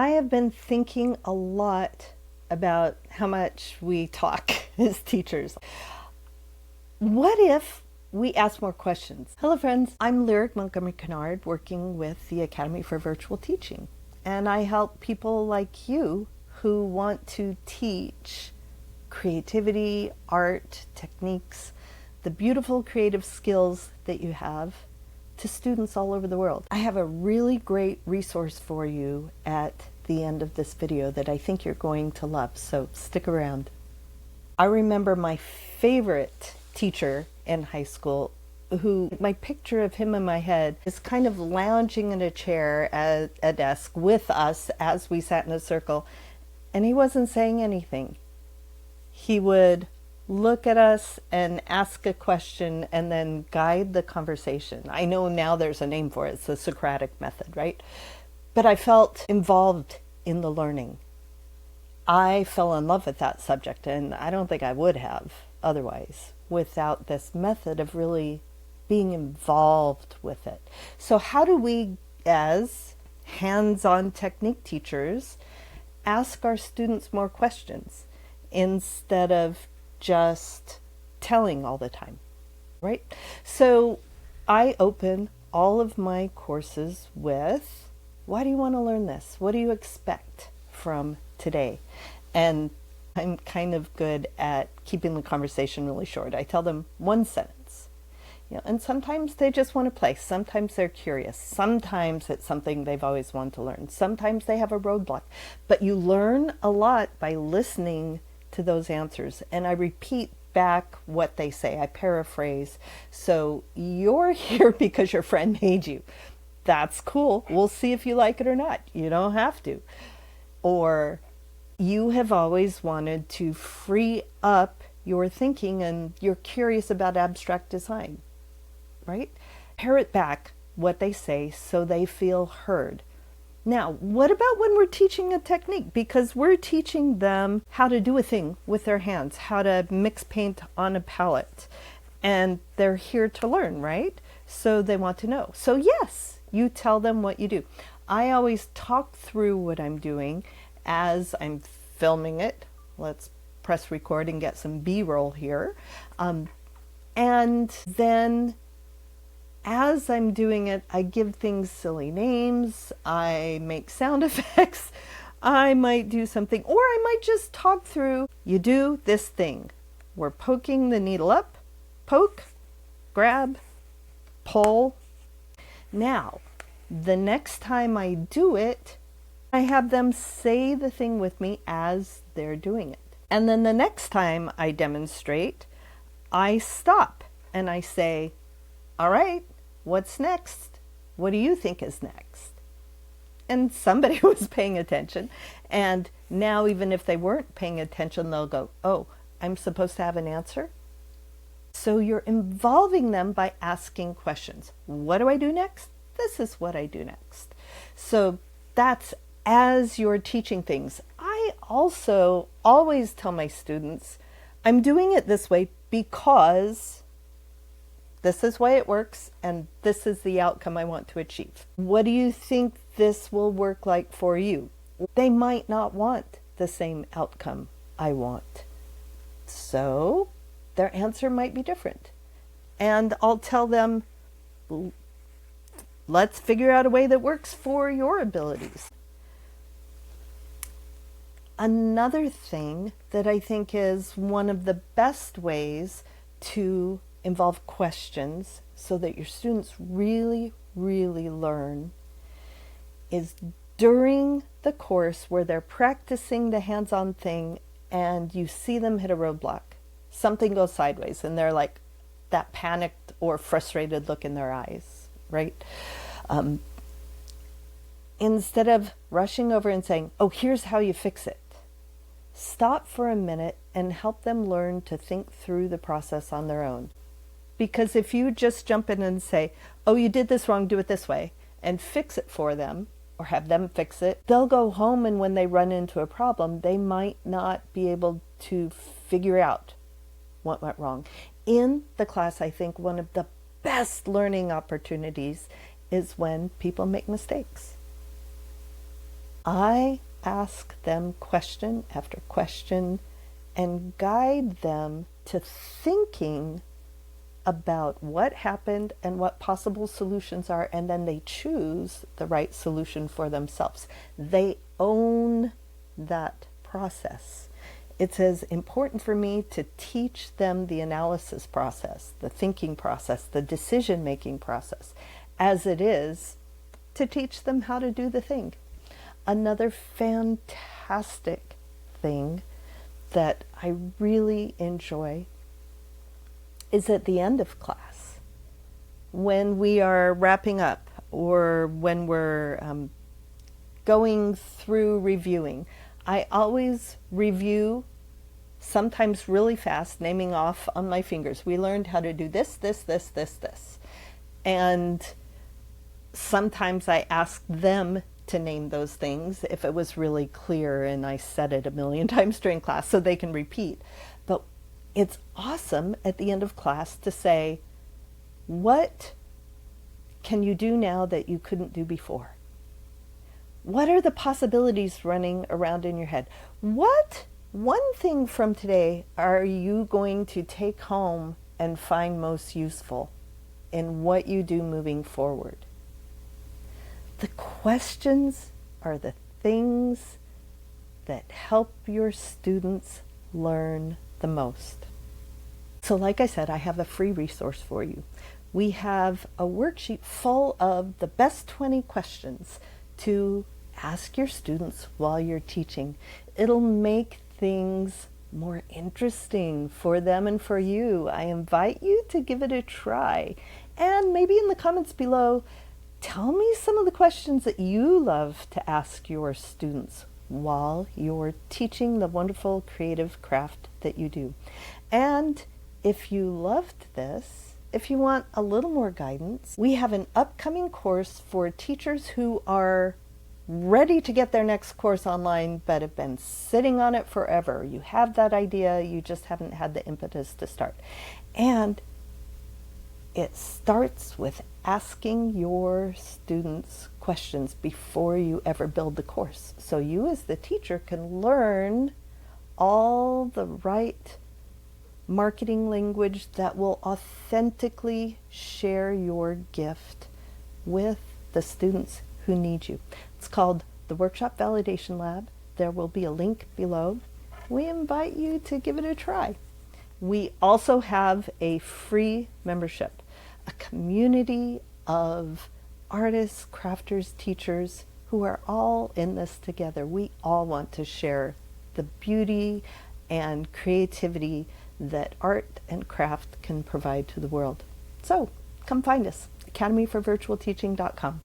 I have been thinking a lot about how much we talk as teachers. What if we ask more questions? Hello friends, I'm Lyric Montgomery Kinard, working with the Academy for Virtual Teaching. And I help people like you who want to teach creativity, art, techniques, the beautiful creative skills that you have to students all over the world. I have a really great resource for you at the end of this video that I think you're going to love, so stick around. I remember my favorite teacher in high school who, my picture of him in my head is kind of lounging in a chair at a desk with us as we sat in a circle, and he wasn't saying anything. He would look at us and ask a question and then guide the conversation. I know now there's a name for it. It's the Socratic method, right? But I felt involved in the learning. I fell in love with that subject, and I don't think I would have otherwise without this method of really being involved with it. So how do we, as hands-on technique teachers, ask our students more questions instead of just telling all the time, right? So I open all of my courses with, why do you want to learn this? What do you expect from today? And I'm kind of good at keeping the conversation really short. I tell them one sentence, and sometimes they just want to play. Sometimes they're curious. Sometimes it's something they've always wanted to learn. Sometimes they have a roadblock. But you learn a lot by listening to those answers, and I repeat back what they say. I paraphrase. So you're here because your friend made you. That's cool. We'll see if you like it or not. You don't have to. Or you have always wanted to free up your thinking and you're curious about abstract design, right? Parrot back what they say so they feel heard. Now, what about when we're teaching a technique? Because we're teaching them how to do a thing with their hands, how to mix paint on a palette. And they're here to learn, right? So they want to know. So yes, you tell them what you do. I always talk through what I'm doing as I'm filming it. Let's press record and get some B-roll here. And then as I'm doing it, I give things silly names, I make sound effects, I might do something, or I might just talk through, you do this thing. We're poking the needle up, poke, grab, pull. Now, the next time I do it, I have them say the thing with me as they're doing it. And then the next time I demonstrate, I stop and I say, all right, what's next? What do you think is next? And somebody was paying attention. And now even if they weren't paying attention, they'll go, oh, I'm supposed to have an answer? So you're involving them by asking questions. What do I do next? This is what I do next. So that's as you're teaching things. I also always tell my students, I'm doing it this way because this is why it works, and this is the outcome I want to achieve. What do you think this will work like for you? They might not want the same outcome I want. So their answer might be different. And I'll tell them, let's figure out a way that works for your abilities. Another thing that I think is one of the best ways to involve questions so that your students really, really learn is during the course where they're practicing the hands-on thing and you see them hit a roadblock. Something goes sideways and they're like that panicked or frustrated look in their eyes, right? Instead of rushing over and saying, oh, here's how you fix it. Stop for a minute and help them learn to think through the process on their own. Because if you just jump in and say, oh, you did this wrong, do it this way, and fix it for them, or have them fix it, they'll go home and when they run into a problem, they might not be able to figure out what went wrong. In the class, I think one of the best learning opportunities is when people make mistakes. I ask them question after question and guide them to thinking about what happened and what possible solutions are, and then they choose the right solution for themselves. They own that process. It's as important for me to teach them the analysis process, the thinking process, the decision-making process, as it is to teach them how to do the thing. Another fantastic thing that I really enjoy is at the end of class, when we are wrapping up or when we're going through reviewing. I always review, sometimes really fast, naming off on my fingers. We learned how to do this, this, this, this, this. And sometimes I ask them to name those things if it was really clear and I said it a million times during class so they can repeat. But it's awesome at the end of class to say, what can you do now that you couldn't do before? What are the possibilities running around in your head? What one thing from today are you going to take home and find most useful in what you do moving forward? The questions are the things that help your students learn the most. So like I said, I have a free resource for you. We have a worksheet full of the best 20 questions to ask your students while you're teaching. It'll make things more interesting for them and for you. I invite you to give it a try. And maybe in the comments below, tell me some of the questions that you love to ask your students while you're teaching the wonderful creative craft that you do. And if you loved this, if you want a little more guidance, we have an upcoming course for teachers who are ready to get their next course online but have been sitting on it forever. You have that idea, you just haven't had the impetus to start. And it starts with asking your students questions before you ever build the course. So you as the teacher can learn all the right marketing language that will authentically share your gift with the students who need you. It's called the Workshop Validation Lab. There will be a link below. We invite you to give it a try. We also have a free membership, a community of artists, crafters, teachers who are all in this together. We all want to share the beauty and creativity that art and craft can provide to the world. So come find us, academyforvirtualteaching.com.